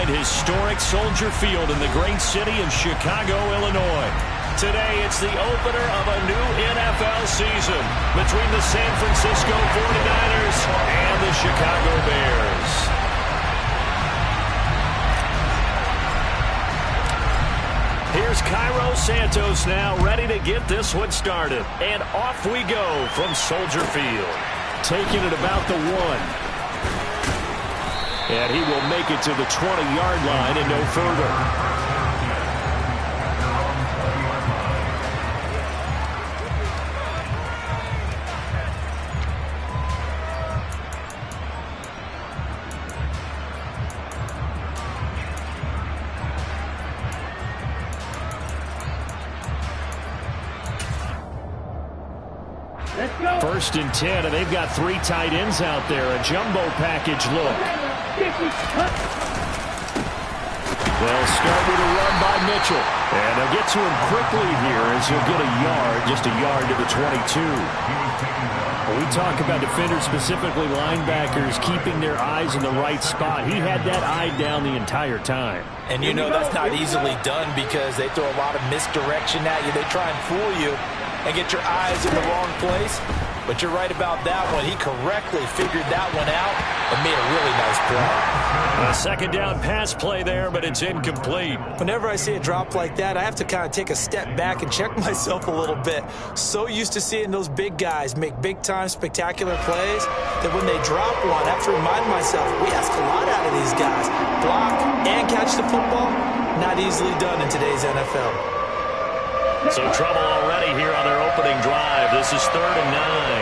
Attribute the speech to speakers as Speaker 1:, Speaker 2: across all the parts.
Speaker 1: behind historic Soldier Field in the great city of Chicago, Illinois. Today, it's the opener of a new NFL season between the San Francisco 49ers and the Chicago Bears. Here's Cairo Santos now, ready to get this one started. And off we go from Soldier Field. Taking it about the 1. And he will make it to the 20-yard line and no further. First and 10, and they've got 3 tight ends out there. A jumbo package look. They'll start with a run by Mitchell. And they'll get to him quickly here as he'll get a yard, just a yard to the 22. We talk about defenders, specifically linebackers, keeping their eyes in the right spot. He had that eye down the entire time.
Speaker 2: And you know that's not easily done because they throw a lot of misdirection at you. They try and fool you and get your eyes in the wrong place. But you're right about that one. He correctly figured that one out and made a really nice play.
Speaker 1: A second down pass play there, but it's incomplete.
Speaker 2: Whenever I see a drop like that, I have to kind of take a step back and check myself a little bit. So used to seeing those big guys make big-time spectacular plays that when they drop one, I have to remind myself, we ask a lot out of these guys. Block and catch the football, not easily done in today's NFL.
Speaker 1: So trouble already here on their opening drive. This is 3rd and 9.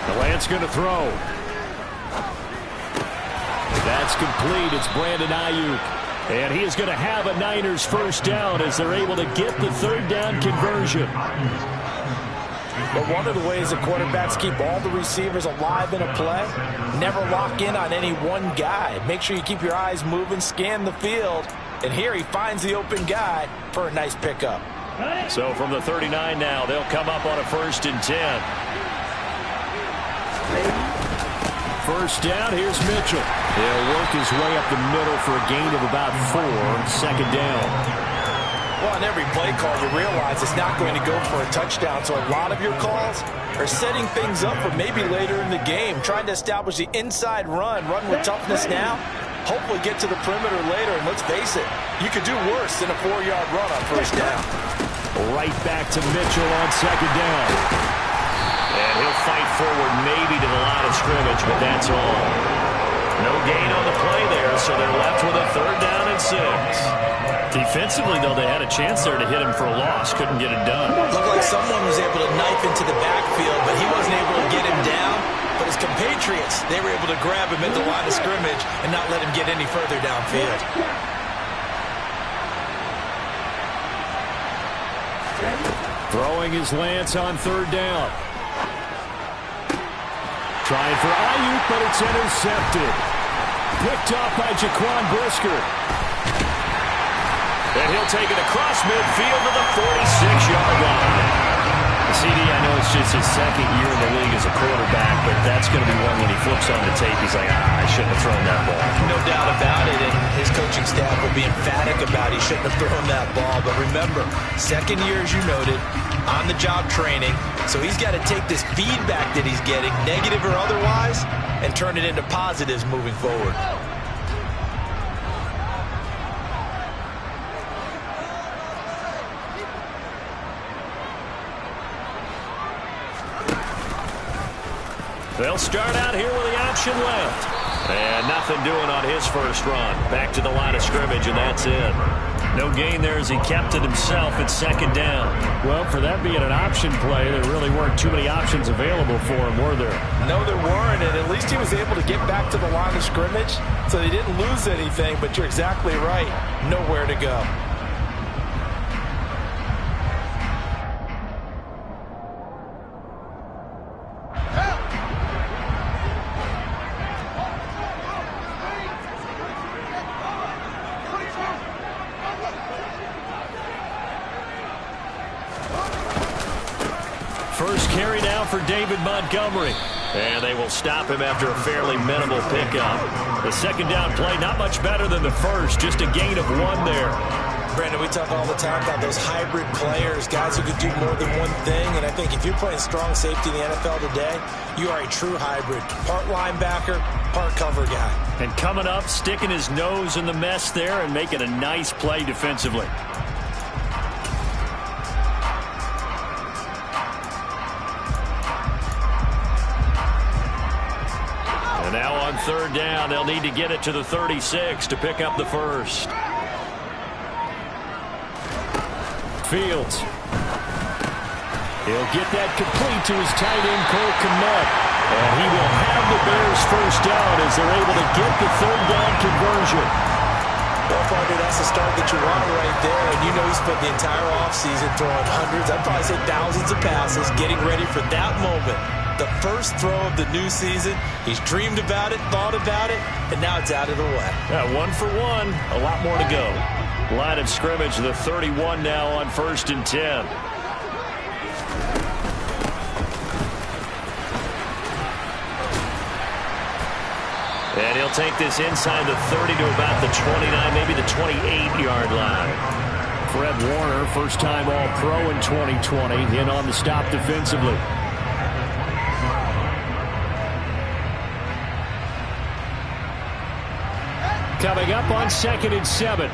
Speaker 1: The Lance going to throw. That's complete. It's Brandon Ayuk. And he is going to have a Niners first down as they're able to get the 3rd down conversion.
Speaker 2: But one of the ways the quarterbacks keep all the receivers alive in a play, never lock in on any one guy. Make sure you keep your eyes moving, scan the field. And here he finds the open guy for a nice pickup.
Speaker 1: So from the 39 now, they'll come up on a 1st and 10. First down, here's Mitchell. He'll work his way up the middle for a gain of about 4. 2nd down.
Speaker 2: Well, on every play call, you realize it's not going to go for a touchdown. So a lot of your calls are setting things up for maybe later in the game, trying to establish the inside run with toughness now, hopefully get to the perimeter later. And let's face it, you could do worse than a 4-yard run on 1st down.
Speaker 1: Right back to Mitchell on 2nd down. And he'll fight forward maybe to the line of scrimmage, but that's all. No gain on the play there, so they're left with a 3rd down and 6. Defensively, though, they had a chance there to hit him for a loss. Couldn't get it done.
Speaker 2: Looked like someone was able to knife into the backfield, but he wasn't able to get him down. But his compatriots, they were able to grab him at the line of scrimmage and not let him get any further downfield.
Speaker 1: Throwing his Lance on 3rd down. Trying for Ayuk, but it's intercepted. Picked off by Jaquan Brisker. And he'll take it across midfield to the 46-yard line. CD, I know it's just his 2nd year in the league as a quarterback, but that's going to be one when he flips on the tape. He's like, I shouldn't have thrown that ball.
Speaker 2: No doubt about it, and his coaching staff will be emphatic about he shouldn't have thrown that ball. But remember, 2nd year, as you noted, on-the-job training. So he's got to take this feedback that he's getting, negative or otherwise, and turn it into positives moving forward.
Speaker 1: They'll start out here with the option left. And nothing doing on his first run. Back to the line of scrimmage, and that's it. No gain there as he kept it himself at 2nd down. Well, for that being an option play, there really weren't too many options available for him, were there?
Speaker 2: No, there weren't, and at least he was able to get back to the line of scrimmage, so they didn't lose anything, but you're exactly right. Nowhere to go.
Speaker 1: carry now for David Montgomery. And they will stop him after a fairly minimal pickup. The second down play, not much better than the first, just a gain of 1 there.
Speaker 2: Brandon, we talk all the time about those hybrid players, guys who could do more than one thing. And I think if you're playing strong safety in the NFL today, you are a true hybrid. Part linebacker, part cover guy.
Speaker 1: And coming up, sticking his nose in the mess there and making a nice play defensively. And now on third down, they'll need to get it to the 36 to pick up the first. Fields. He'll get that complete to his tight end, Cole Kmet. And he will have the Bears first down as they're able to get the third down conversion.
Speaker 2: Well, partner, that's the start that you want right there. And you know he spent the entire offseason throwing hundreds, I'd probably say thousands of passes, getting ready for that moment. The first throw of the new season. He's dreamed about it, thought about it, and now it's out of the way.
Speaker 1: Yeah, 1 for 1. A lot more to go. Line of scrimmage, the 31 now on 1st and 10. And he'll take this inside the 30 to about the 29, maybe the 28-yard line. Fred Warner, first-time All-Pro in 2020, in on the stop defensively. Coming up on 2nd and 7.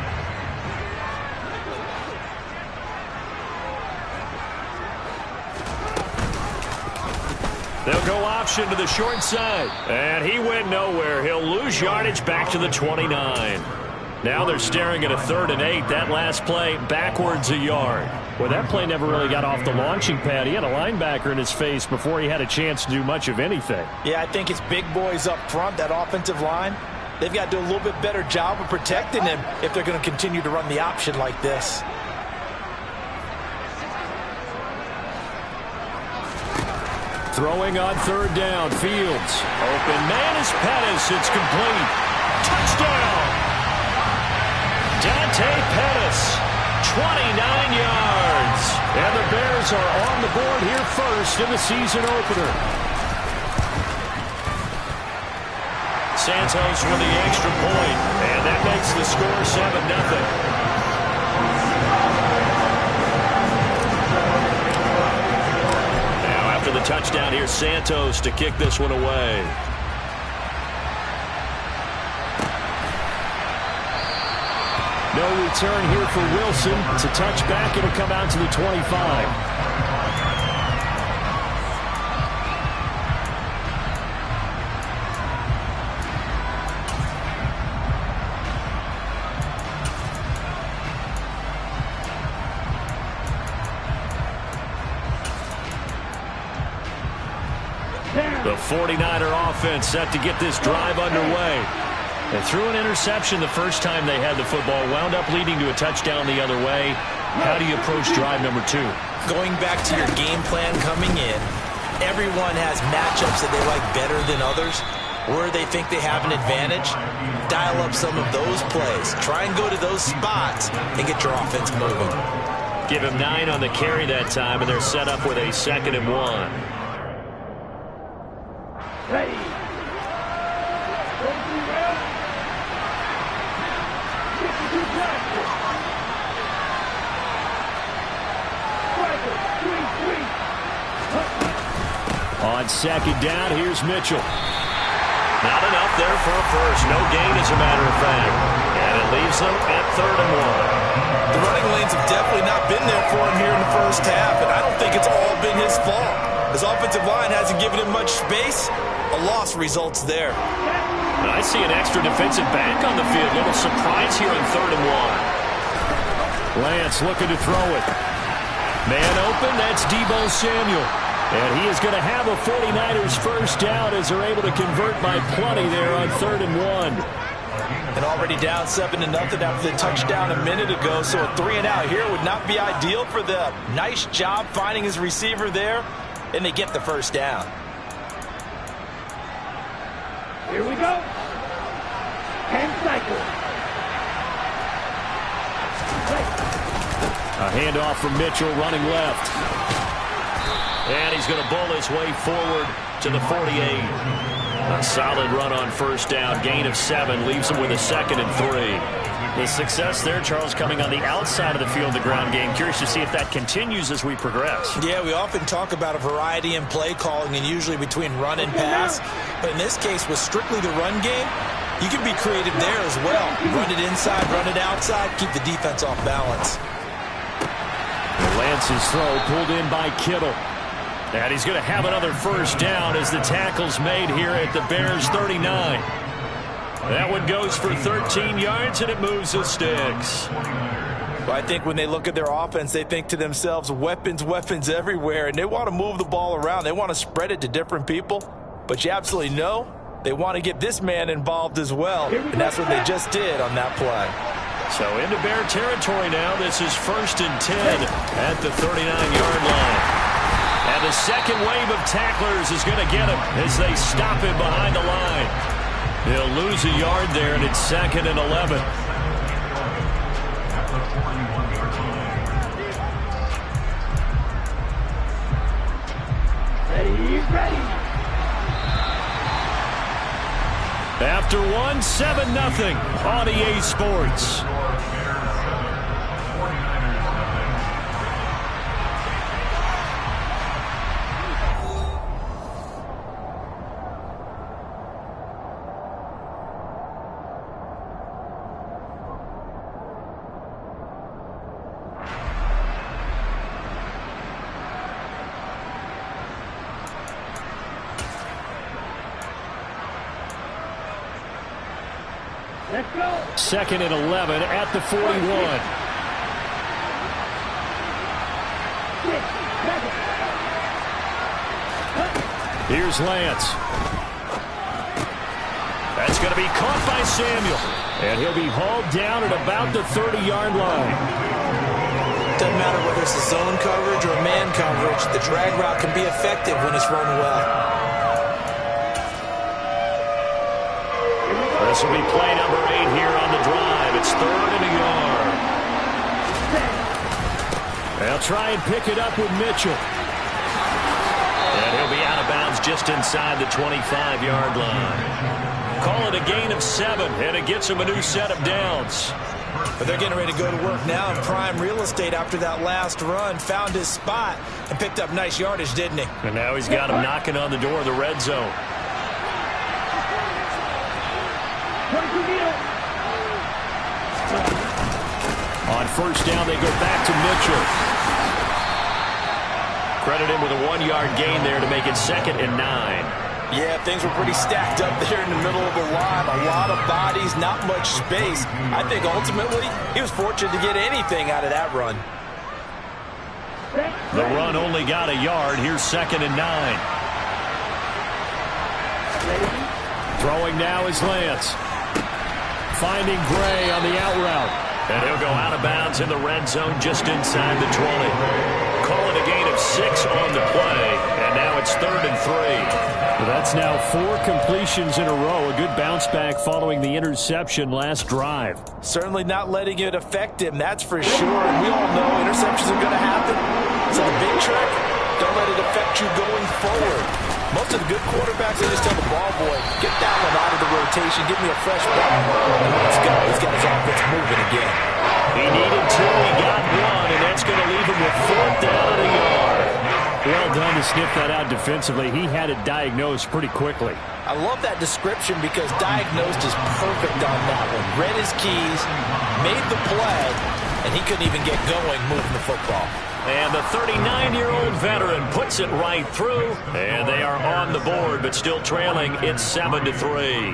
Speaker 1: They'll go option to the short side. And he went nowhere. He'll lose yardage back to the 29. Now they're staring at a 3rd and 8. That last play backwards a yard. Well, that play never really got off the launching pad. He had a linebacker in his face before he had a chance to do much of anything.
Speaker 2: Yeah, I think it's big boys up front, that offensive line. They've got to do a little bit better job of protecting him if they're going to continue to run the option like this.
Speaker 1: Throwing on 3rd down, Fields. Open man is Pettis. It's complete. Touchdown! Dante Pettis, 29 yards. And the Bears are on the board here first in the season opener. Santos for the extra point, and that makes the score 7-0. The touchdown here, Santos to kick this one away. No return here for Wilson. It's a touchback. It'll come out to the 25. The 49er offense set to get this drive underway. They threw an interception the first time they had the football, wound up leading to a touchdown the other way. How do you approach drive number 2?
Speaker 2: Going back to your game plan coming in, everyone has matchups that they like better than others. Where they think they have an advantage, dial up some of those plays. Try and go to those spots and get your offense moving.
Speaker 1: Give him 9 on the carry that time, and they're set up with a 2nd and 1.
Speaker 3: Ready.
Speaker 1: On 2nd down, here's Mitchell. Not enough there for a first. No gain, as a matter of fact. And it leaves them at 3rd and 1.
Speaker 2: The running lanes have definitely not been there for him here in the first half, and I don't think it's all been his fault. His offensive line hasn't given him much space. A loss results there.
Speaker 1: I see an extra defensive back on the field. Little surprise here on 3rd and 1. Lance looking to throw it. Man open, that's Deebo Samuel. And he is going to have a 49ers first down as they're able to convert by plenty there on 3rd and 1.
Speaker 2: And already down 7-0 after the touchdown a minute ago, so a 3-and-out here would not be ideal for them. Nice job finding his receiver there, and they get the first down.
Speaker 3: Here we go. And cycle.
Speaker 1: A handoff from Mitchell running left. And he's going to bull his way forward to the 48. A solid run on first down. Gain of 7 leaves him with a 2nd and 3.
Speaker 4: The success there, Charles, coming on the outside of the field, the ground game. Curious to see if that continues as we progress.
Speaker 2: Yeah, we often talk about a variety in play calling and usually between run and pass. But in this case, with strictly the run game, you can be creative there as well. Run it inside, run it outside, keep the defense off balance.
Speaker 1: Lance's throw pulled in by Kittle. And he's going to have another first down as the tackle's made here at the Bears 39. That one goes for 13 yards, and it moves the sticks.
Speaker 2: But I think when they look at their offense, they think to themselves, weapons, weapons everywhere, and they want to move the ball around. They want to spread it to different people. But you absolutely know they want to get this man involved as well, and that's what they just did on that play.
Speaker 1: So into Bear territory now. This is 1st and 10 at the 39-yard line. And the second wave of tacklers is going to get him as they stop him behind the line. He'll lose a yard there, and it's 2nd and 11.
Speaker 3: Ready.
Speaker 1: After one, 7-0 on EA Sports.
Speaker 3: Let's go.
Speaker 1: 2nd and 11 at the 41.
Speaker 3: 6, 7.
Speaker 1: Here's Lance. That's going to be caught by Samuel. And he'll be hauled down at about the 30-yard line.
Speaker 2: Doesn't matter whether it's a zone coverage or man coverage, the drag route can be effective when it's run well.
Speaker 1: This will be play number 8 here on the drive. It's 3rd and a yard. They'll try and pick it up with Mitchell. And he'll be out of bounds just inside the 25-yard line. Call it a gain of 7, and it gets him a new set of downs.
Speaker 2: But they're getting ready to go to work now in prime real estate after that last run. Found his spot and picked up nice yardage, didn't he?
Speaker 1: And now he's got him knocking on the door of the red zone. On first down, they go back to Mitchell. Credit him with a 1-yard gain there to make it 2nd and 9.
Speaker 2: Yeah, things were pretty stacked up there in the middle of the line. A lot of bodies, not much space. I think ultimately he was fortunate to get anything out of that run.
Speaker 1: The run only got a yard. Here's 2nd and 9. Throwing now is Lance. Finding Gray on the out route. And he'll go out of bounds in the red zone just inside the 20. Call it a gain of 6 on the play. And now it's 3rd and 3.
Speaker 4: Well, that's now 4 completions in a row. A good bounce back following the interception last drive.
Speaker 2: Certainly not letting it affect him, that's for sure. And we all know interceptions are going to happen. So the big trick, don't let it affect you going forward. Most of the good quarterbacks, they just tell the ball boy, get that one out of the rotation, give me a fresh ball, and let's go. He's got his offense moving again.
Speaker 1: He needed 2, he got 1, and that's going to leave him with 4th down and a yard.
Speaker 4: Well done to sniff that out defensively. He had it diagnosed pretty quickly.
Speaker 2: I love that description because diagnosed is perfect on that one. Read his keys, made the play, and he couldn't even get going moving the football.
Speaker 1: And the 39-year-old veteran puts it right through, and they are on the board, but still trailing. It's 7-3.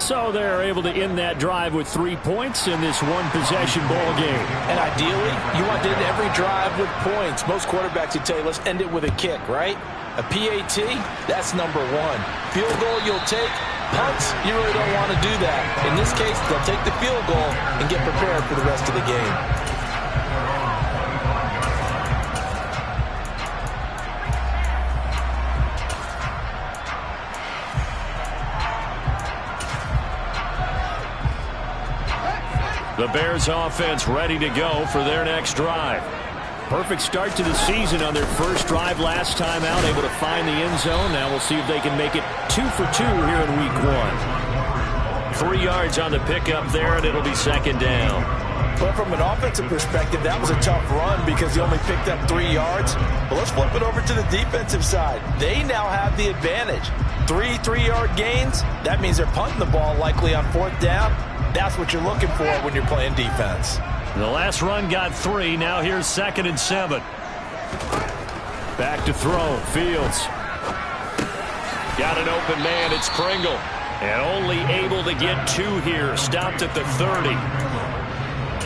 Speaker 4: So they're able to end that drive with 3 points in this one-possession ball game.
Speaker 2: And ideally, you want to end every drive with points. Most quarterbacks would tell you, let's end it with a kick, right? A PAT, that's number 1. Field goal you'll take. Punts, you really don't want to do that. In this case, they'll take the field goal and get prepared for the rest of the game.
Speaker 1: The Bears offense ready to go for their next drive.
Speaker 4: Perfect start to the season on their first drive last time out, able to find the end zone. Now we'll see if they can make it 2 for 2 here in week 1. 3 yards on the pickup there, and it'll be second down.
Speaker 2: But from an offensive perspective, that was a tough run because he only picked up 3 yards. But let's flip it over to the defensive side. They now have the advantage. 3 3-yard gains, that means they're punting the ball likely on 4th down. That's what you're looking for when you're playing defense.
Speaker 4: The last run got 3. Now here's 2nd and 7. Back to throw. Fields. Got an open man. It's Pringle. And only able to get 2 here. Stopped at the 30.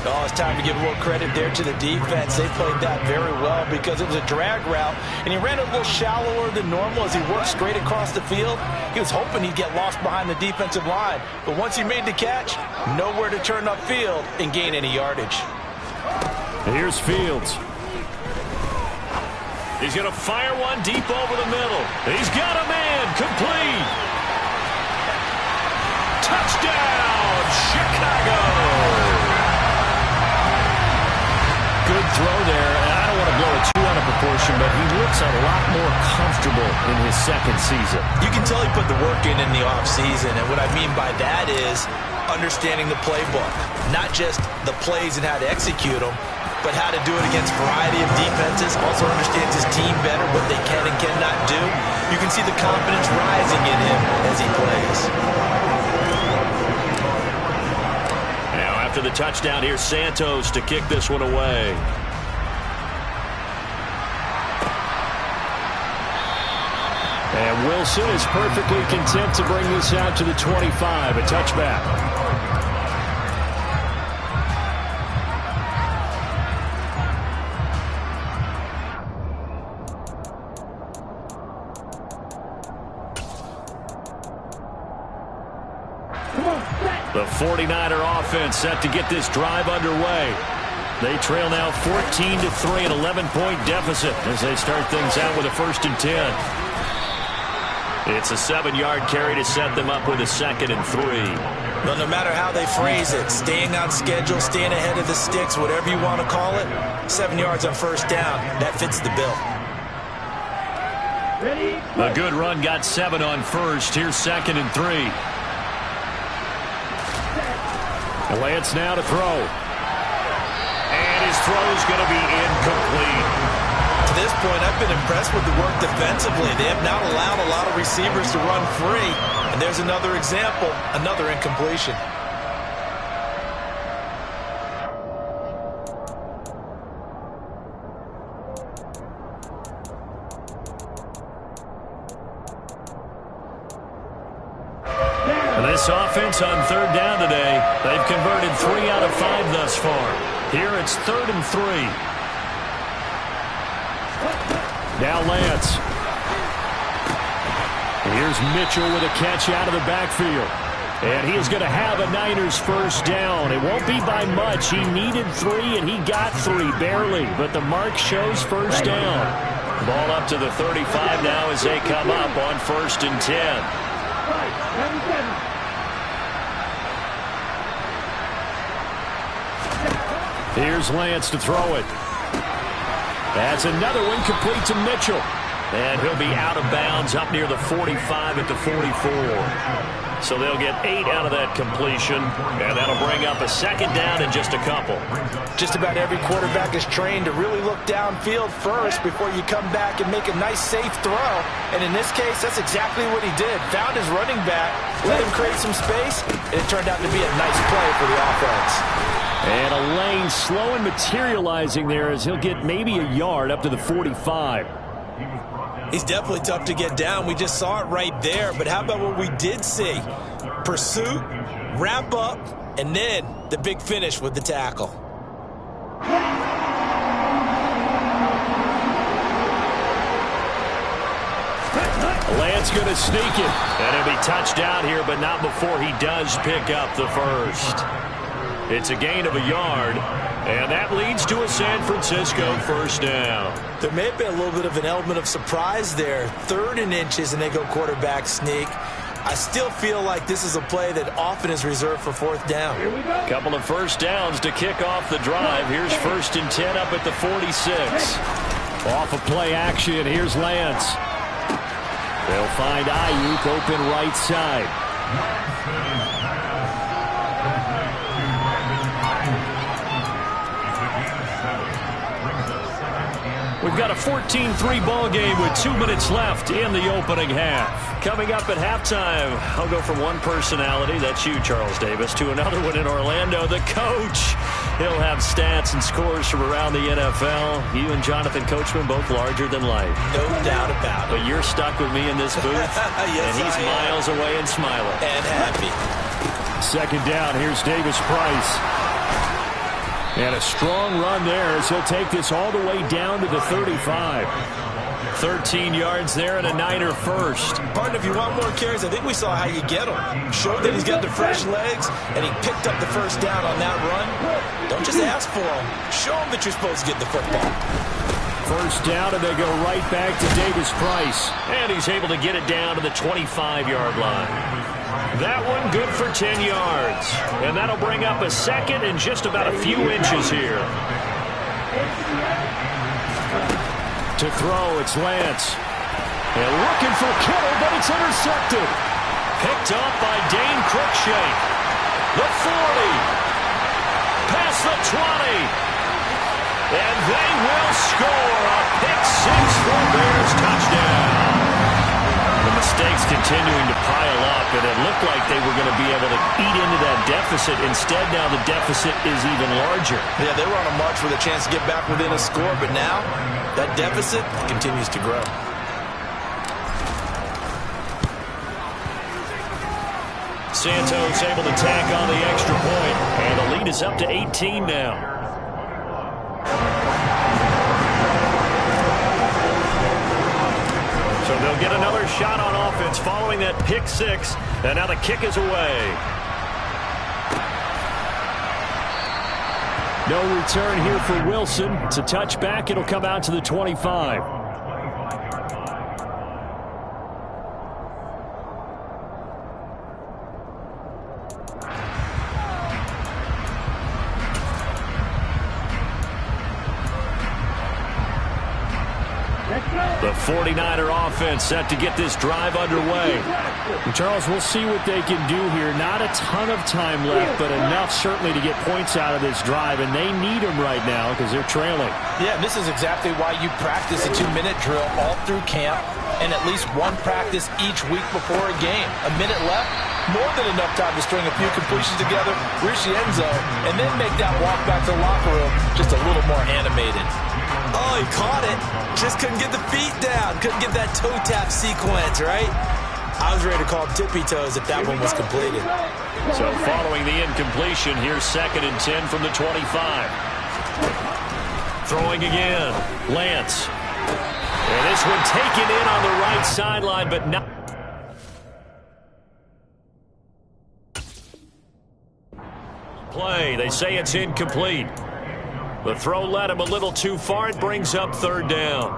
Speaker 2: Oh, it's time to give a little credit there to the defense. They played that very well because it was a drag route, and he ran a little shallower than normal as he worked straight across the field. He was hoping he'd get lost behind the defensive line, but once he made the catch, nowhere to turn upfield and gain any yardage.
Speaker 4: Here's Fields. He's going to fire one deep over the middle. He's got a man. Complete. Touchdown, Chicago. Good throw there, and I don't want to blow it too out of proportion, but he looks a lot more comfortable in his 2nd season.
Speaker 2: You can tell he put the work in the offseason, and what I mean by that is understanding the playbook. Not just the plays and how to execute them, but how to do it against a variety of defenses. Also understands his team better, what they can and cannot do. You can see the confidence rising in him as he plays.
Speaker 4: After the touchdown, here's Santos to kick this one away. And Wilson is perfectly content to bring this out to the 25, a touchback. The 49er offense set to get this drive underway. They trail now 14-3, an 11-point deficit as they start things out with a 1st and 10. It's a 7-yard carry to set them up with a 2nd and 3.
Speaker 2: Well, no matter how they phrase it, staying on schedule, staying ahead of the sticks, whatever you want to call it, 7 yards on 1st down, that fits the bill.
Speaker 4: A good run got 7 on 1st. Here's 2nd and 3. Lance now to throw. And his throw is going to be incomplete.
Speaker 2: To this point, I've been impressed with the work defensively. They have not allowed a lot of receivers to run free. And there's another example, another incompletion.
Speaker 4: This offense on 3rd down today, they've converted 3 out of 5 thus far. Here it's 3rd and 3. Now Lance. Here's Mitchell with a catch out of the backfield. And he is going to have a Niners 1st down. It won't be by much. He needed 3, and he got 3, barely. But the mark shows 1st down. Ball up to the 35 now as they come up on 1st and 10. Here's Lance to throw it. That's another one complete to Mitchell. And he'll be out of bounds up near the 45 at the 44. So they'll get 8 out of that completion, and that'll bring up a 2nd down in just a couple.
Speaker 2: Just about every quarterback is trained to really look downfield first before you come back and make a nice, safe throw. And in this case, that's exactly what he did. Found his running back, let him create some space, and it turned out to be a nice play for the offense.
Speaker 4: And a lane slow and materializing there as he'll get maybe a yard up to the 45.
Speaker 2: He's definitely tough to get down. We just saw it right there. But how about what we did see? Pursuit, wrap up, and then the big finish with the tackle.
Speaker 4: Lance going to sneak it. And it'll be touchdown here, but not before he does pick up the 1st. It's a gain of a yard, and that leads to a San Francisco 1st down.
Speaker 2: There may have been a little bit of an element of surprise there. 3rd and inches, and they go quarterback sneak. I still feel like this is a play that often is reserved for fourth down.
Speaker 4: Couple of first downs to kick off the drive. Here's 1st and 10 up at the 46. Off of play action, here's Lance. They'll find Ayuk open right side. We've got a 14-3 ball game with 2 minutes left in the opening half. Coming up at halftime, I'll go from one personality, that's you, Charles Davis, to another one in Orlando, the coach. He'll have stats and scores from around the NFL. You and Jonathan Coachman both larger than life.
Speaker 2: No doubt about it.
Speaker 4: But you're stuck with me in this booth,
Speaker 2: yes,
Speaker 4: and he's miles away and smiling.
Speaker 2: And happy.
Speaker 4: 2nd down, here's Davis Price. And a strong run there as he'll take this all the way down to the 35. 13 yards there and a Niner first.
Speaker 2: Partner, if you want more carries, I think we saw how you get him. Showed that he's got the fresh legs, and he picked up the first down on that run. Don't just ask for him. Show him that you're supposed to get the football.
Speaker 4: 1st down, and they go right back to Davis Price. And he's able to get it down to the 25-yard line. That one good for 10 yards. And that'll bring up a 2nd and just about a few inches here. To throw, it's Lance. And looking for Kittle, but it's intercepted. Picked up by Dane Cruikshank. The 40. Past the 20. And they will score a pick-6 for Bears touchdown. The mistakes continuing to pile up, and it looked like they were going to be able to eat into that deficit. Instead, now the deficit is even larger.
Speaker 2: Yeah, they were on a march with a chance to get back within a score, but now that deficit continues to grow.
Speaker 4: Santos able to tack on the extra point, and the lead is up to 18 now. So they'll get another shot on offense following that pick-6, and now the kick is away. No return here for Wilson. It's a touchback. It'll come out to the 25. The 49er offense set to get this drive underway. And Charles, we'll see what they can do here. Not a ton of time left, but enough certainly to get points out of this drive, and they need them right now because they're trailing.
Speaker 2: Yeah, this is exactly why you practice a 2-minute drill all through camp and at least one practice each week before a game. A minute left, more than enough time to string a few completions together, reach the end zone, and then make that walk back to the locker room just a little more animated. Oh, he caught it. Just couldn't get the feet down. Couldn't get that toe tap sequence, right? I was ready to call tippy toes if that one was completed.
Speaker 4: So following the incompletion, here's 2nd and 10 from the 25. Throwing again. Lance. And this one taken in on the right sideline, but not. Play. They say it's incomplete. The throw led him a little too far. It brings up 3rd down.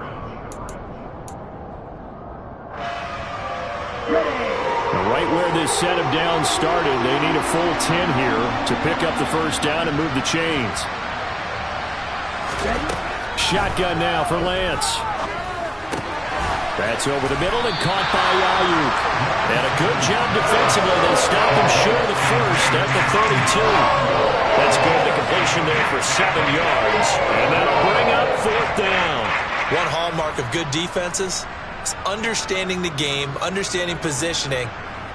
Speaker 4: Now right where this set of downs started, they need a full 10 here to pick up the 1st down and move the chains. Shotgun now for Lance. That's over the middle and caught by Ayuk. And a good job defensively. They stop him short of the 1st at the 32. That's good. The completion there for 7 yards. And that'll bring up 4th down.
Speaker 2: One hallmark of good defenses is understanding the game, understanding positioning,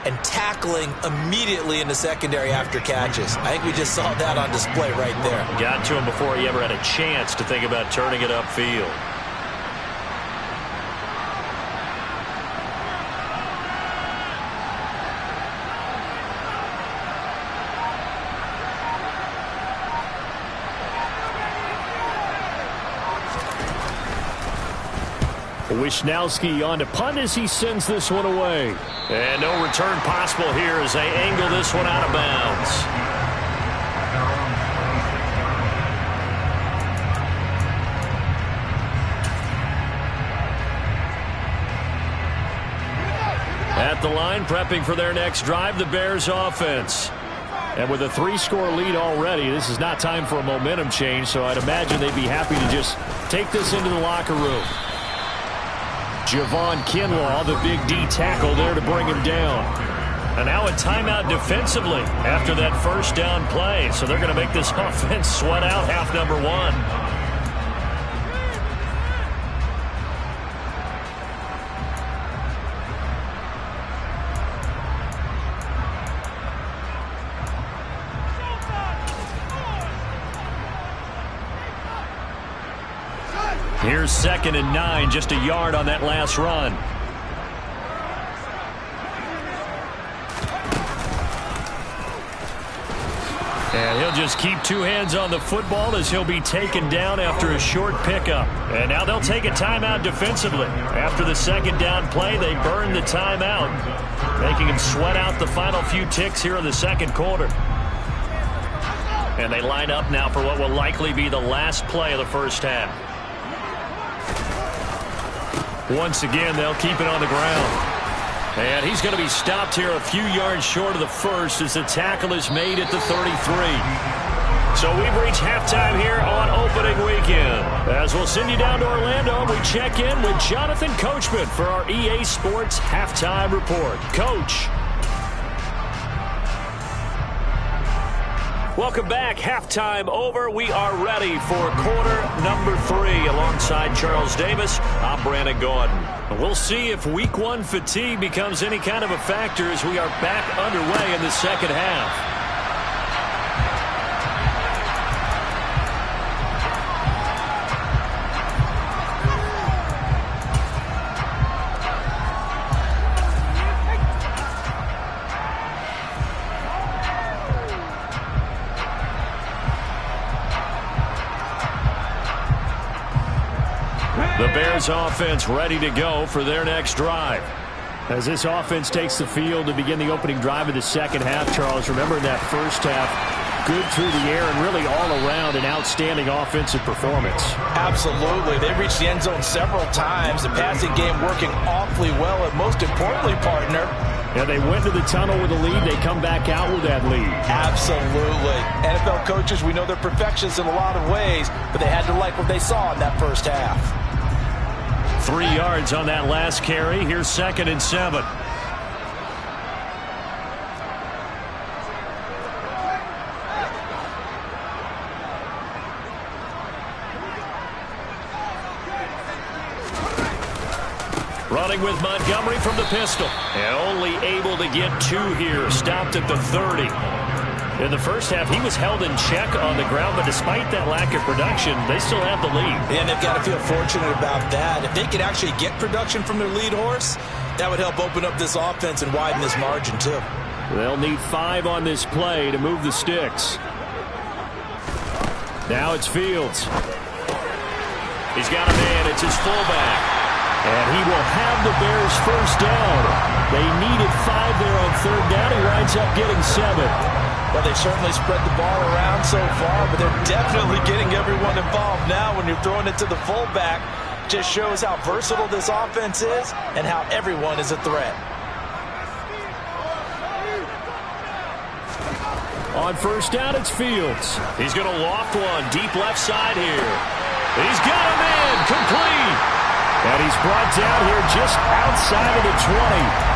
Speaker 2: and tackling immediately in the secondary after catches. I think we just saw that on display right there.
Speaker 4: Got to him before he ever had a chance to think about turning it upfield. Wishnowski on to punt as he sends this one away. And no return possible here as they angle this one out of bounds. At the line, prepping for their next drive, the Bears offense. And with a 3-score lead already, this is not time for a momentum change, so I'd imagine they'd be happy to just take this into the locker room. Javon Kinlaw, the big D tackle there to bring him down. And now a timeout defensively after that first down play. So they're going to make this offense sweat out half number one. Here's 2nd and 9, just a yard on that last run. And he'll just keep 2 hands on the football as he'll be taken down after a short pickup. And now they'll take a timeout defensively. After the 2nd down play, they burn the timeout, making him sweat out the final few ticks here in the 2nd quarter. And they line up now for what will likely be the last play of the first half. Once again, they'll keep it on the ground. And he's going to be stopped here a few yards short of the first as the tackle is made at the 33. So we've reached halftime here on opening weekend. As we'll send you down to Orlando, we check in with Jonathan Coachman for our EA Sports Halftime Report. Coach. Welcome back. Halftime over. We are ready for quarter number 3. Alongside Charles Davis, I'm Brandon Gordon. We'll see if week 1 fatigue becomes any kind of a factor as we are back underway in the second half. The Bears offense ready to go for their next drive. As this offense takes the field to begin the opening drive of the second half, Charles, remember in that first half, good through the air and really all around an outstanding offensive performance.
Speaker 2: Absolutely. They reached the end zone several times. The passing game working awfully well, and most importantly, partner,
Speaker 4: yeah, they went to the tunnel with a lead. They come back out with that lead.
Speaker 2: Absolutely. NFL coaches, we know they're perfectionists in a lot of ways, but they had to like what they saw in that first half.
Speaker 4: 3 yards on that last carry. Here's 2nd and 7. Running with Montgomery from the pistol. And only able to get 2 here. Stopped at the 30. In the first half, he was held in check on the ground, but despite that lack of production, they still have the lead.
Speaker 2: And they've got to feel fortunate about that. If they could actually get production from their lead horse, that would help open up this offense and widen this margin, too.
Speaker 4: They'll need 5 on this play to move the sticks. Now it's Fields. He's got a man. It's his fullback. And he will have the Bears first down. They needed 5 there on 3rd down. He winds up getting 7.
Speaker 2: Well, they've certainly spread the ball around so far, but they're definitely getting everyone involved now when you're throwing it to the fullback. Just shows how versatile this offense is and how everyone is a threat.
Speaker 4: On first down, it's Fields. He's going to loft one deep left side here. He's got a man complete. And he's brought down here just outside of the 20.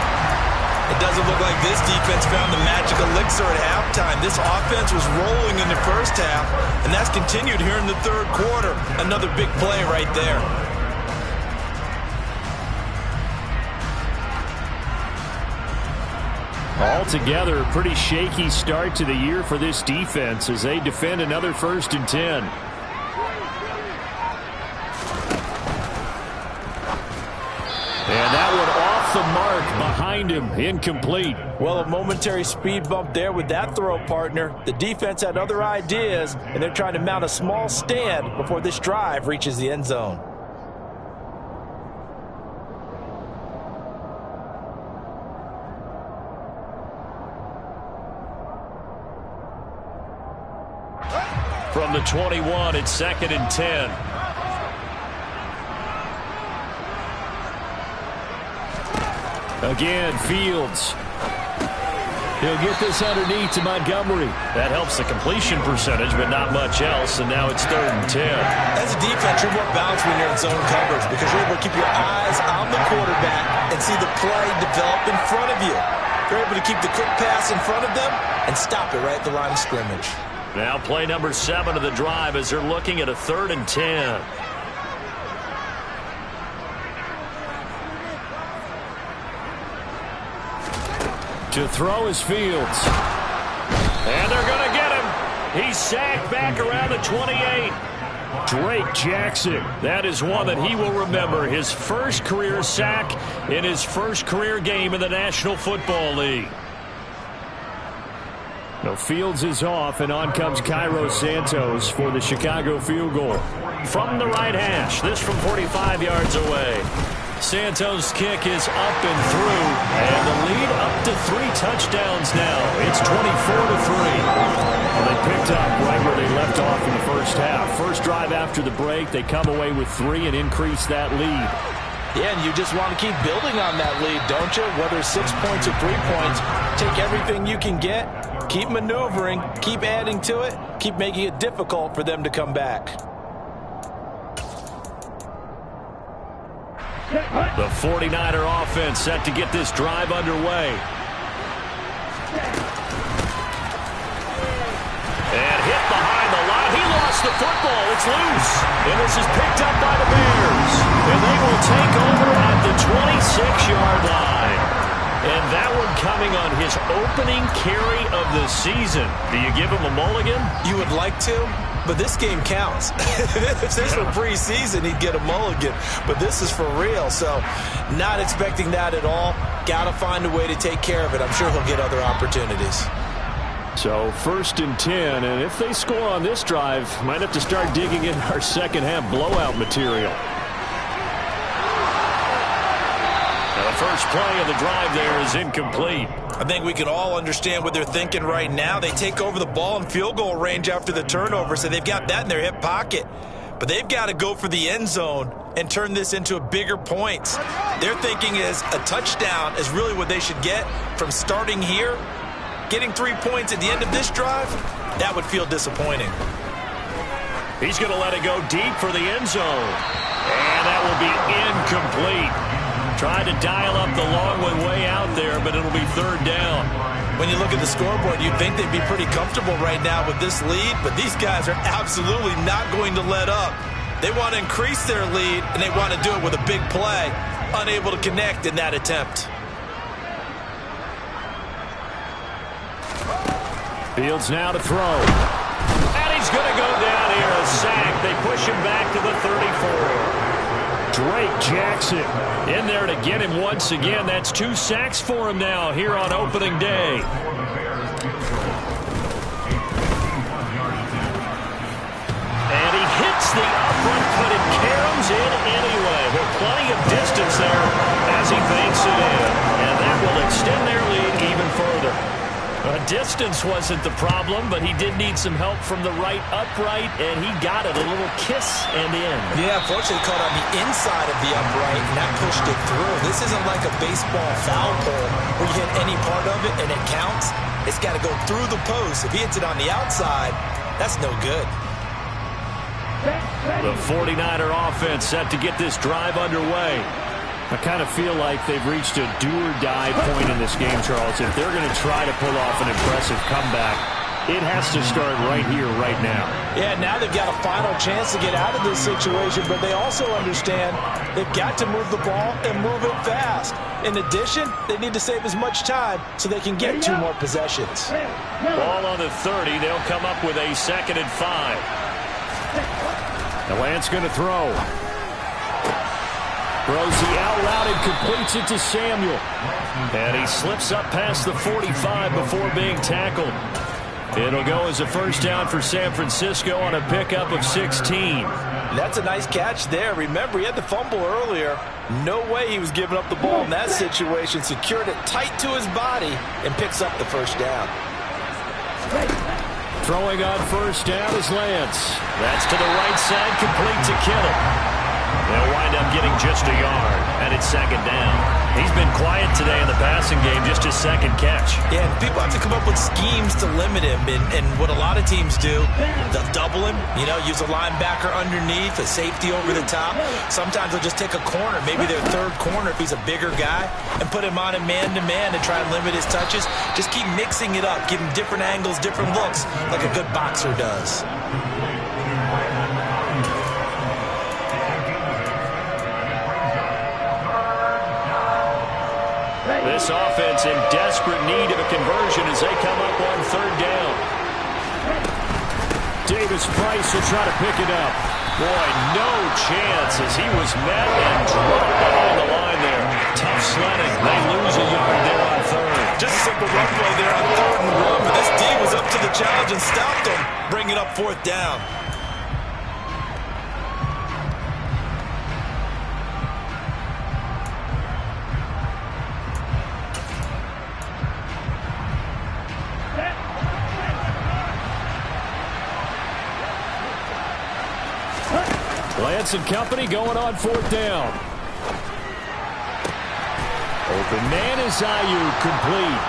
Speaker 2: It doesn't look like this defense found the magic elixir at halftime. This offense was rolling in the first half, and that's continued here in the 3rd quarter. Another big play right there.
Speaker 4: Altogether, a pretty shaky start to the year for this defense as they defend another 1st and 10. And that one off the mark behind him, incomplete.
Speaker 2: Well, a momentary speed bump there with that throw, partner. The defense had other ideas, and they're trying to mount a small stand before this drive reaches the end zone.
Speaker 4: From the 21, it's 2nd and 10. Again, Fields. He'll get this underneath to Montgomery.
Speaker 1: That helps the completion percentage, but not much else, and now it's 3rd and 10.
Speaker 2: As a defense, you're more balanced when you're in zone coverage because you're able to keep your eyes on the quarterback and see the play develop in front of you. You're able to keep the quick pass in front of them and stop it right at the line of scrimmage.
Speaker 1: Now play number 7 of the drive as they're looking at a 3rd and 10.
Speaker 4: To throw is Fields.
Speaker 1: And they're going to get him. He's sacked back around the 28.
Speaker 4: Drake Jackson.
Speaker 1: That is one that he will remember. His first career sack in his first career game in the National Football League.
Speaker 4: Now Fields is off, and on comes Cairo Santos for the Chicago field goal.
Speaker 1: From the right hash, this from 45 yards away. Santos' kick is up and through, and the lead up to 3 touchdowns now. It's 24-3.
Speaker 4: Well, they picked up right where they left off in the first half. First drive after the break, they come away with 3 and increase that lead.
Speaker 2: Yeah, and you just want to keep building on that lead, don't you? Whether 6 points or 3 points, take everything you can get, keep maneuvering, keep adding to it, keep making it difficult for them to come back.
Speaker 1: The 49er offense set to get this drive underway. And hit behind the line. He lost the football. It's loose. And this is picked up by the Bears. And they will take over at the 26-yard line. And that one coming on his opening carry of the season. Do you give him a mulligan?
Speaker 2: You would like to, but this game counts. If this were preseason, he'd get a mulligan. But this is for real, so not expecting that at all. Got to find a way to take care of it. I'm sure he'll get other opportunities.
Speaker 4: So 1st and 10, and if they score on this drive, might have to start digging in our second half blowout material.
Speaker 1: Now the first play of the drive there is incomplete.
Speaker 2: I think we can all understand what they're thinking right now. They take over the ball in field goal range after the turnover, so they've got that in their hip pocket. But they've got to go for the end zone and turn this into a bigger points. Their thinking is a touchdown is really what they should get from starting here. Getting 3 points at the end of this drive, that would feel disappointing.
Speaker 1: He's going to let it go deep for the end zone. And that will be incomplete. Tried to dial up the long one way out there, but it'll be 3rd down.
Speaker 2: When you look at the scoreboard, you'd think they'd be pretty comfortable right now with this lead, but these guys are absolutely not going to let up. They want to increase their lead, and they want to do it with a big play. Unable to connect in that attempt.
Speaker 4: Fields now to throw.
Speaker 1: And he's going to go down here, a sack. They push him back to the 34.
Speaker 4: Drake Jackson
Speaker 1: in there to get him once again. That's 2 sacks for him now here on opening day. And he hits the upright, but it caroms in anyway. With plenty of distance there as he banks it in. And that will extend their lead even further. Distance wasn't the problem, but he did need some help from the right upright, and he got it, a little kiss and in.
Speaker 2: Yeah, fortunately caught on the inside of the upright, and that pushed it through. This isn't like a baseball foul pole where you hit any part of it and it counts. It's got to go through the post. If he hits it on the outside, that's no good.
Speaker 1: The 49er offense set to get this drive underway.
Speaker 4: I kind of feel like they've reached a do-or-die point in this game, Charles. If they're going to try to pull off an impressive comeback, it has to start right here, right now.
Speaker 2: Yeah, now they've got a final chance to get out of this situation, but they also understand they've got to move the ball and move it fast. In addition, they need to save as much time so they can get 2 more possessions.
Speaker 1: Ball on the 30. They'll come up with a 2nd and 5.
Speaker 4: Now Lance going to throw. Throws the out route and completes it to Samuel.
Speaker 1: And he slips up past the 45 before being tackled. It'll go as a first down for San Francisco on a pickup of 16.
Speaker 2: That's a nice catch there. Remember, he had the fumble earlier. No way he was giving up the ball in that situation. Secured it tight to his body and picks up the first down.
Speaker 4: Throwing on first down is Lance.
Speaker 1: That's to the right side, complete to Kittle. They'll wind up getting just a yard, and it's second down. He's been quiet today in the passing game, just his second catch.
Speaker 2: Yeah, and people have to come up with schemes to limit him, and what a lot of teams do, they'll double him, use a linebacker underneath, a safety over the top. Sometimes they'll just take a corner, maybe their third corner if he's a bigger guy, and put him on a man-to-man and try and limit his touches. Just keep mixing it up, give him different angles, different looks, like a good boxer does.
Speaker 4: This offense in desperate need of a conversion as they come up on third down. Davis-Price will try to pick it up. Boy, no chance as he was met and dropped behind the line there. Tough sledding. They lose a yard there on third.
Speaker 2: Just a simple run play there on third and one, but this D was up to the challenge and stopped him, bringing up fourth down.
Speaker 4: Lance and company going on fourth down. Open man is Ayuk, complete.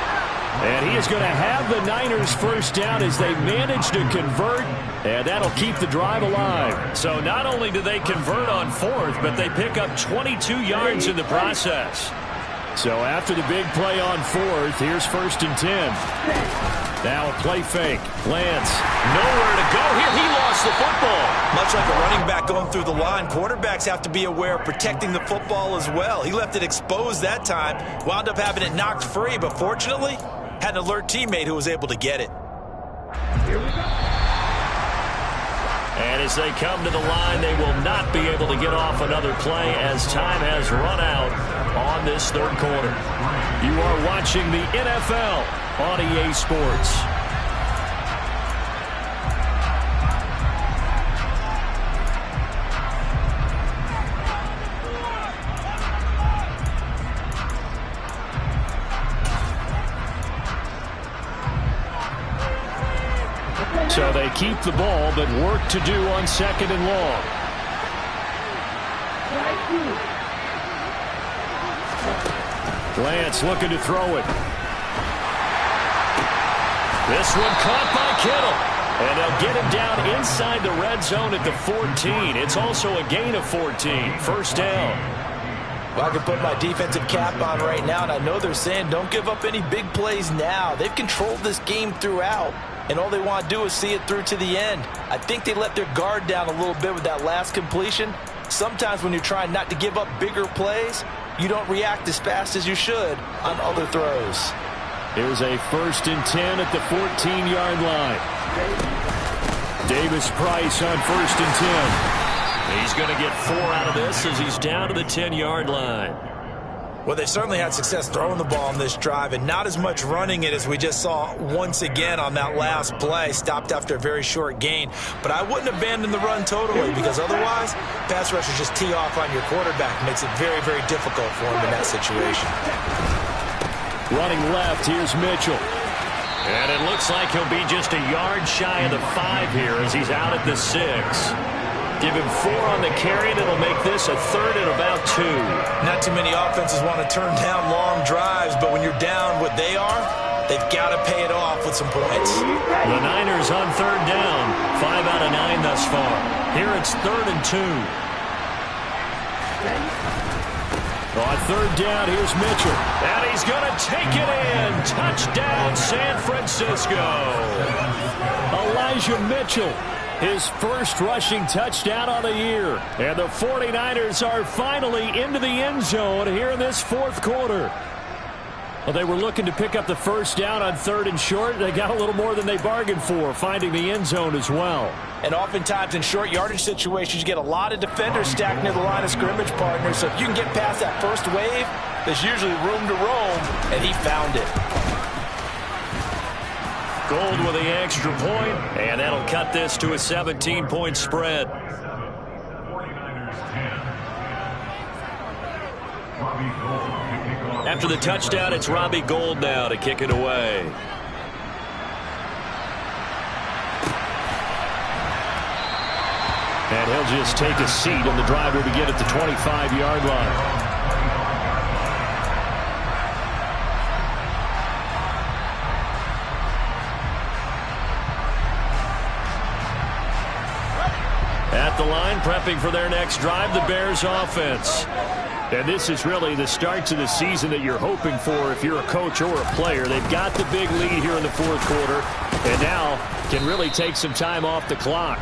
Speaker 4: And he is going to have the Niners first down as they manage to convert, and that'll keep the drive alive. So not only do they convert on fourth, but they pick up 22 yards in the process. So after the big play on fourth, here's first and 10. Now a play fake. Lance, nowhere to go here. He lost the football.
Speaker 2: Much like a running back going through the line, quarterbacks have to be aware of protecting the football as well. He left it exposed that time, wound up having it knocked free, but fortunately, had an alert teammate who was able to get it.
Speaker 4: And as they come to the line, they will not be able to get off another play as time has run out on this third quarter. You are watching the NFL on EA Sports. So they keep the ball, but work to do on second and long. Lance looking to throw it. This one caught by Kittle. And they'll get him down inside the red zone at the 14. It's also a gain of 14. First down.
Speaker 2: Well, I can put my defensive cap on right now, and I know they're saying don't give up any big plays now. They've controlled this game throughout, and all they want to do is see it through to the end. I think they let their guard down a little bit with that last completion. Sometimes when you're trying not to give up bigger plays, you don't react as fast as you should on other throws.
Speaker 4: Here's a first and 10 at the 14-yard line. Davis-Price on first and 10. He's going to get 4 out of this as he's down to the 10-yard line.
Speaker 2: Well, they certainly had success throwing the ball on this drive and not as much running it as we just saw once again on that last play. Stopped after a very short gain. But I wouldn't abandon the run totally because otherwise, pass rushers just tee off on your quarterback. Makes it very, very difficult for him in that situation.
Speaker 4: Running left, here's Mitchell. And it looks like he'll be just a yard shy of the 5 here as he's out at the 6. Give him 4 on the carry, and it'll make this a third and about 2.
Speaker 2: Not too many offenses want to turn down long drives, but when you're down what they are, they've got to pay it off with some points.
Speaker 4: The Niners on third down, 5 out of 9 thus far. Here it's 3rd and 2. On third down, here's Mitchell. And he's going to take it in. Touchdown, San Francisco. Elijah Mitchell, his first rushing touchdown on the year. And the 49ers are finally into the end zone here in this fourth quarter. Well, they were looking to pick up the first down on 3rd and short. They got a little more than they bargained for, finding the end zone as well.
Speaker 2: And oftentimes in short yardage situations, you get a lot of defenders stacked near the line of scrimmage partners. So if you can get past that first wave, there's usually room to roam, and he found it.
Speaker 4: Gold with the extra point, and that'll cut this to a 17-point spread. After the touchdown, it's Robbie Gould now to kick it away. And he'll just take a seat, and the drive will begin at the 25-yard line. At the line, prepping for their next drive, the Bears offense. And this is really the start to the season that you're hoping for if you're a coach or a player. They've got the big lead here in the fourth quarter, and now can really take some time off the clock.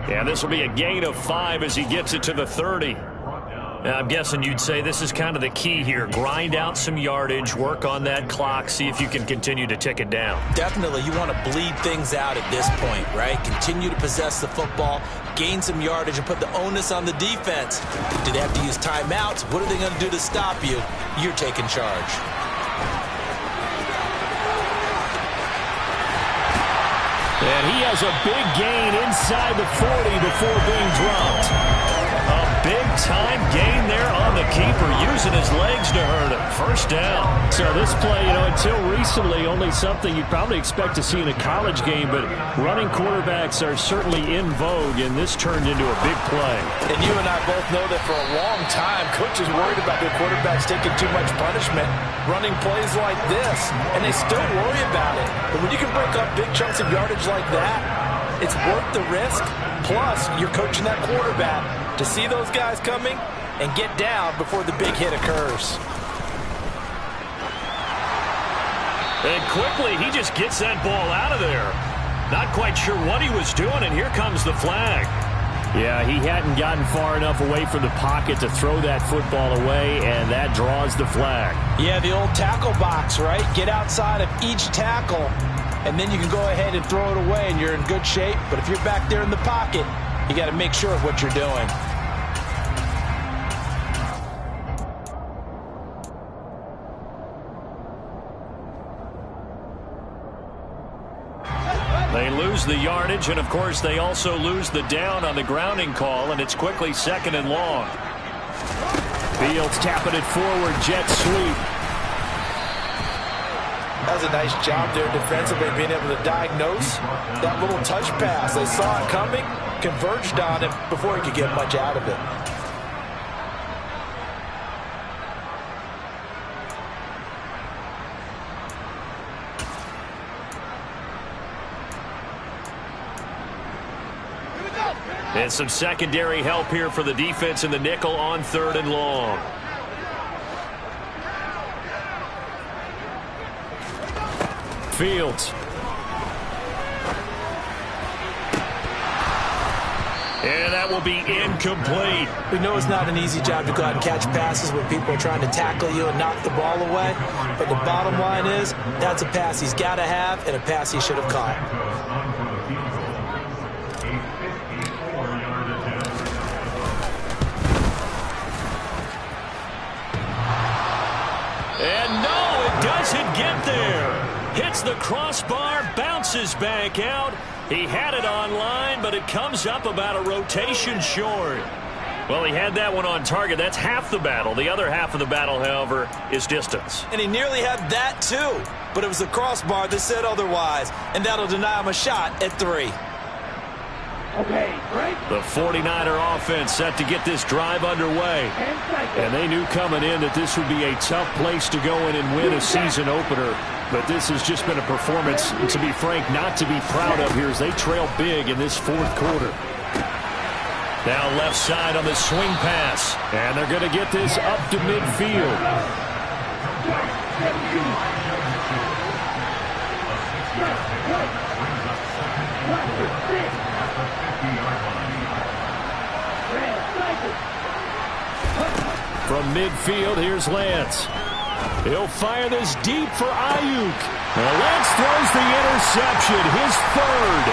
Speaker 4: And this will be a gain of 5 as he gets it to the 30. I'm guessing you'd say this is kind of the key here. Grind out some yardage, work on that clock, see if you can continue to tick it down.
Speaker 2: Definitely, you want to bleed things out at this point, right? Continue to possess the football, gain some yardage, and put the onus on the defense. Do they have to use timeouts? What are they going to do to stop you? You're taking charge.
Speaker 4: And he has a big gain inside the 40 before being dropped. A big-time gain there on the keeper, using his legs to hurt him. First down.
Speaker 5: So this play, until recently, only something you'd probably expect to see in a college game, but running quarterbacks are certainly in vogue, and this turned into a big play.
Speaker 2: And you and I both know that for a long time, coaches worried about their quarterbacks taking too much punishment, running plays like this, and they still worry about it. But when you can break up big chunks of yardage like that, it's worth the risk. Plus, you're coaching that quarterback to see those guys coming and get down before the big hit occurs.
Speaker 4: And quickly, he just gets that ball out of there. Not quite sure what he was doing, and here comes the flag.
Speaker 5: Yeah, he hadn't gotten far enough away from the pocket to throw that football away, and that draws the flag.
Speaker 2: Yeah, the old tackle box, right? Get outside of each tackle, and then you can go ahead and throw it away, and you're in good shape. But if you're back there in the pocket, you got to make sure of what you're doing.
Speaker 4: They lose the yardage, and of course they also lose the down on the grounding call, and it's quickly 2nd and long.
Speaker 5: Fields tapping it forward, jet sweep.
Speaker 2: That was a nice job there defensively, being able to diagnose that little touch pass. They saw it coming, converged on it before he could get much out of it.
Speaker 4: And some secondary help here for the defense in the nickel on 3rd and long.
Speaker 5: Fields.
Speaker 4: And that will be incomplete.
Speaker 2: We know it's not an easy job to go out and catch passes when people are trying to tackle you and knock the ball away. But the bottom line is, that's a pass he's got to have and a pass he should have caught.
Speaker 4: And no, it doesn't get there. Hits the crossbar, bounces back out. He had it on line, but it comes up about a rotation short. Well, he had that one on target. That's half the battle. The other half of the battle, however, is distance.
Speaker 2: And he nearly had that too. But it was the crossbar that said otherwise. And that'll deny him a shot at 3.
Speaker 3: Okay, break.
Speaker 4: The 49er offense set to get this drive underway.
Speaker 5: And they knew coming in that this would be a tough place to go in and win a season opener. But this has just been a performance, to be frank, not to be proud of here as they trail big in this fourth quarter.
Speaker 4: Now left side on the swing pass.
Speaker 5: And they're going to get this up to midfield. From midfield, here's Lance. He'll fire this deep for Ayuk. Well, Lance throws the interception, his 3rd.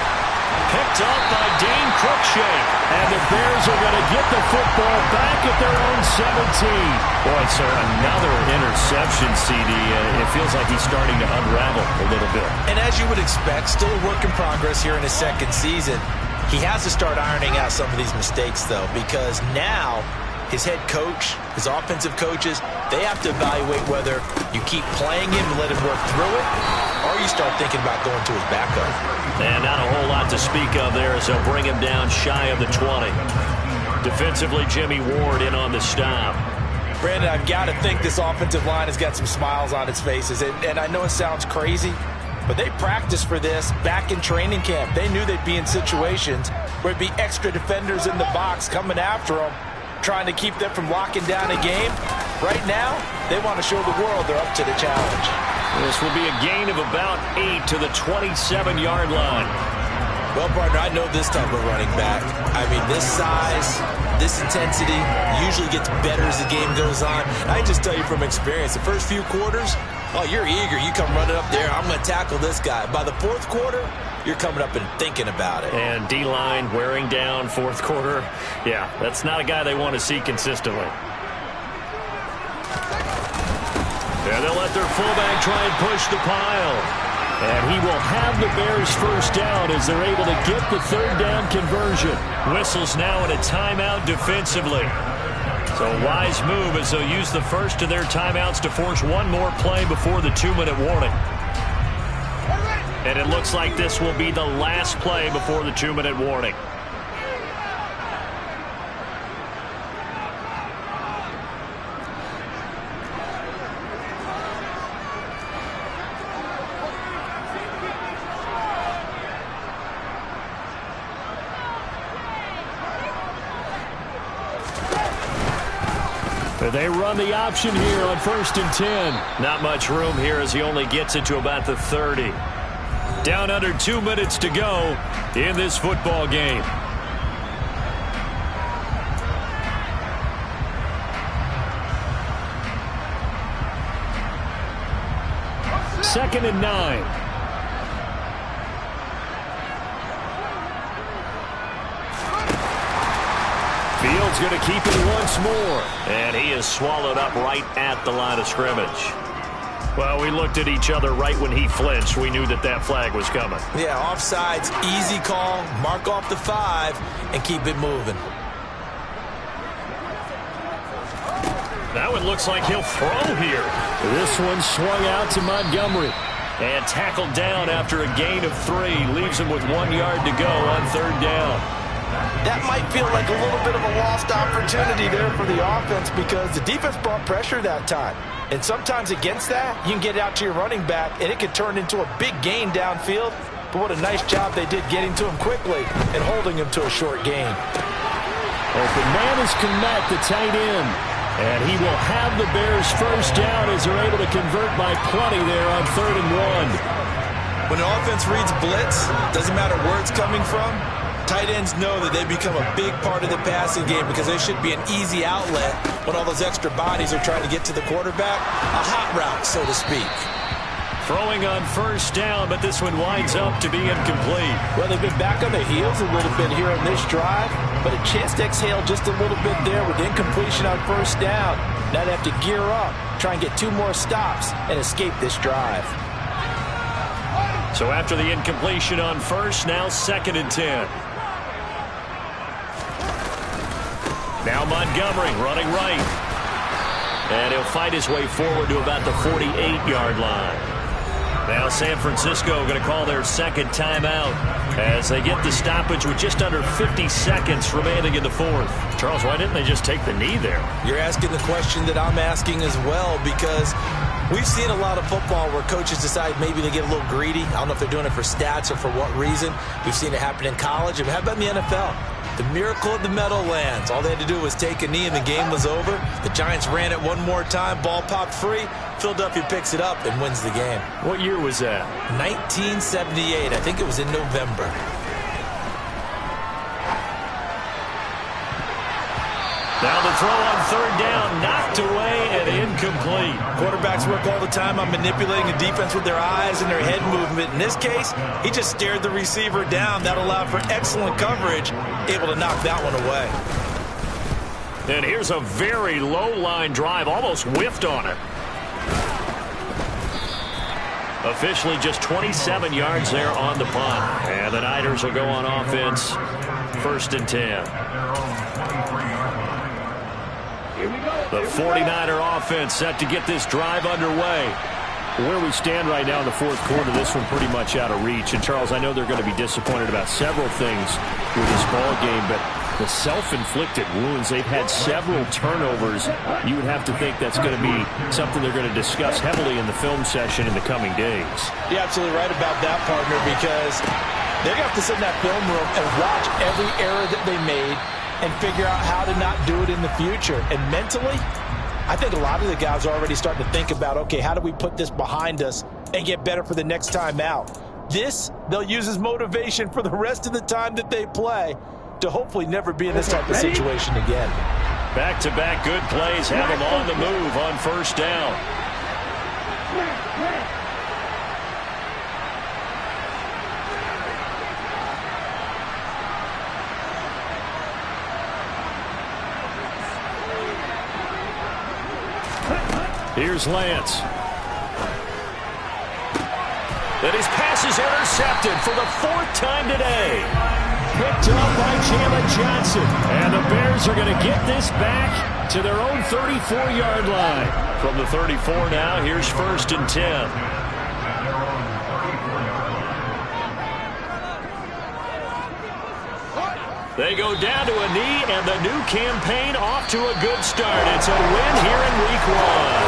Speaker 4: Picked up by Dane Cruikshank.
Speaker 5: And the Bears are going to get the football back at their own 17.
Speaker 4: Boy, sir, another interception, CD. It feels like he's starting to unravel a little bit.
Speaker 2: And as you would expect, still a work in progress here in his 2nd season. He has to start ironing out some of these mistakes, though, because now his head coach, his offensive coaches, they have to evaluate whether you keep playing him and let him work through it, or you start thinking about going to his backup.
Speaker 1: And not a whole lot to speak of there as they'll bring him down shy of the 20. Defensively, Jimmy Ward in on the stop.
Speaker 2: Brandon, I've got to think this offensive line has got some smiles on its faces. And I know it sounds crazy, but they practiced for this back in training camp. They knew they'd be in situations where it'd be extra defenders in the box coming after them, trying to keep them from locking down a game. Right now, they want to show the world they're up to the challenge.
Speaker 1: This will be a gain of about 8 to the 27-yard line.
Speaker 2: Well, partner, I know this type of running back. I mean, this size, this intensity usually gets better as the game goes on. I can just tell you from experience, the first few quarters, oh, you're eager. You come running up there, I'm going to tackle this guy. By the fourth quarter, you're coming up and thinking about it.
Speaker 1: And D-line wearing down fourth quarter. Yeah, that's not a guy they want to see consistently. And they'll let their fullback try and push the pile. And he will have the Bears first down as they're able to get the third down conversion. Whistles now in a timeout defensively. So a wise move as they'll use the first of their timeouts to force one more play before the 2-minute warning. And it looks like this will be the last play before the 2-minute warning.
Speaker 4: They run the option here on 1st and 10.
Speaker 1: Not much room here as he only gets it to about the 30.
Speaker 4: Down under 2 minutes to go in this football game. Second and 9. Fields going to keep it once more.
Speaker 1: And he is swallowed up right at the line of scrimmage. Well, we looked at each other right when he flinched. We knew that that flag was coming.
Speaker 2: Yeah, offsides, easy call, mark off the 5, and keep it moving.
Speaker 1: That one looks like he'll throw here.
Speaker 4: This one swung out to Montgomery.
Speaker 1: And tackled down after a gain of 3. Leaves him with 1 yard to go on third down.
Speaker 2: That might feel like a little bit of a lost opportunity there for the offense because the defense brought pressure that time. And sometimes against that, you can get out to your running back, and it could turn into a big gain downfield. But what a nice job they did getting to him quickly and holding him to a short gain.
Speaker 4: Open man is Kmet, the tight end. And he will have the Bears first down as they're able to convert by plenty there on 3rd and 1.
Speaker 2: When the offense reads blitz, doesn't matter where it's coming from, tight ends know that they become a big part of the passing game because they should be an easy outlet when all those extra bodies are trying to get to the quarterback. A hot route, so to speak.
Speaker 4: Throwing on first down, but this one winds up to be incomplete.
Speaker 2: Well, they've been back on their heels a little bit here on this drive, but a chance to exhale just a little bit there with incompletion on first down. Now they have to gear up, try and get 2 more stops, and escape this drive.
Speaker 4: So after the incompletion on first, now 2nd and 10. Now Montgomery running right. And he'll fight his way forward to about the 48-yard line. Now San Francisco going to call their second timeout as they get the stoppage with just under 50 seconds remaining in the 4th.
Speaker 1: Charles, why didn't they just take the knee there?
Speaker 2: You're asking the question that I'm asking as well because we've seen a lot of football where coaches decide maybe they get a little greedy. I don't know if they're doing it for stats or for what reason. We've seen it happen in college. How about in the NFL? The miracle of the Meadowlands. All they had to do was take a knee and the game was over. The Giants ran it one more time. Ball popped free. Philadelphia picks it up and wins the game.
Speaker 4: What year was that?
Speaker 2: 1978. I think it was in November.
Speaker 1: Now the throw on third down, knocked away and incomplete.
Speaker 2: Quarterbacks work all the time on manipulating the defense with their eyes and their head movement. In this case, he just stared the receiver down. That allowed for excellent coverage, able to knock that one away.
Speaker 1: And here's a very low line drive, almost whiffed on it. Officially just 27 yards there on the punt. And the Niners will go on offense, 1st and 10.
Speaker 3: Here we go.
Speaker 1: The 49er offense set to get this drive underway.
Speaker 4: Where we stand right now in the fourth quarter, this one pretty much out of reach. And, Charles, I know they're going to be disappointed about several things with this ball game, but the self-inflicted wounds, they've had several turnovers. You would have to think that's going to be something they're going to discuss heavily in the film session in the coming days.
Speaker 2: You're absolutely right about that, partner, because they're going to have to sit in that film room and watch every error that they made and figure out how to not do it in the future. And mentally, I think a lot of the guys are already starting to think about, okay, how do we put this behind us and get better for the next time out? This, they'll use as motivation for the rest of the time that they play to hopefully never be in this type of situation again.
Speaker 1: Back-to-back good plays have them on the move on first down.
Speaker 4: Here's Lance.
Speaker 1: And his pass is intercepted for the fourth time today.
Speaker 4: Picked up by Jalen Johnson. And the Bears are going to get this back to their own 34-yard line.
Speaker 1: From the 34 now, here's 1st and 10. They go down to a knee, and the new campaign off to a good start. It's a win here in week 1.